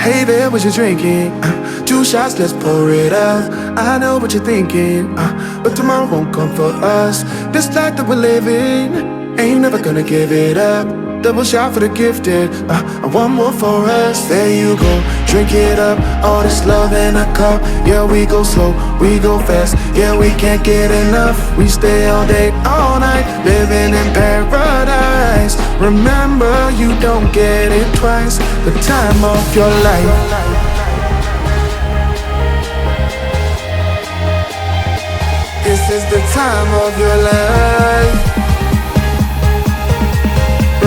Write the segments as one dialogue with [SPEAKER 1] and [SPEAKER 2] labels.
[SPEAKER 1] Hey there, what you drinking? 2 shots, let's pour it up. I know what you're thinking, but tomorrow won't come for us. This life that we're living, ain't never gonna give it up. Double shot for the gifted, and one more for us. There you go, drink it up. All this love in a cup. Yeah, we go slow, we go fast. Yeah, we can't get enough. We stay all day, all night, living in paradise. Remember, you don't get it twice. The time of your life. This is the time of your life.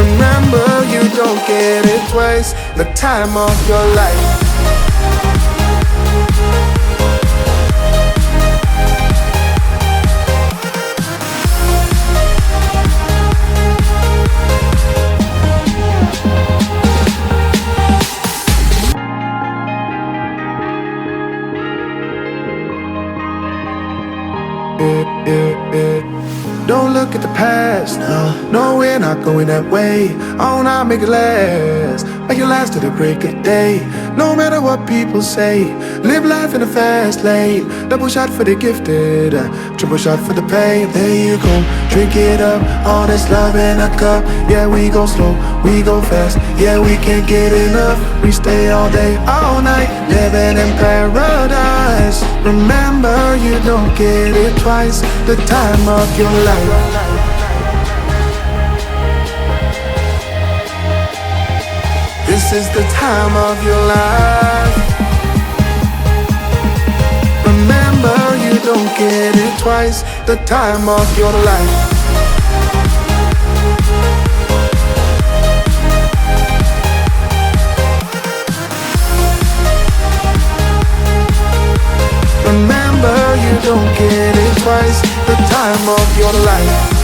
[SPEAKER 1] Remember, you don't get it twice. The time of your life. Don't look at the past, no, we're not going that way. Oh, now make it last, make it last to the break of day. No matter what people say, live life in a fast lane. Double shot for the gifted, triple shot for the pain. There you go, drink it up, all this love in a cup. Yeah, we go slow, we go fast. Yeah, we can't get enough. We stay all day, all night, living in paradise. Remember, you don't get it twice. The time of your life. This is the time of your life. Remember, you don't get it twice. The time of your life. Remember, you don't get it twice. The time of your life.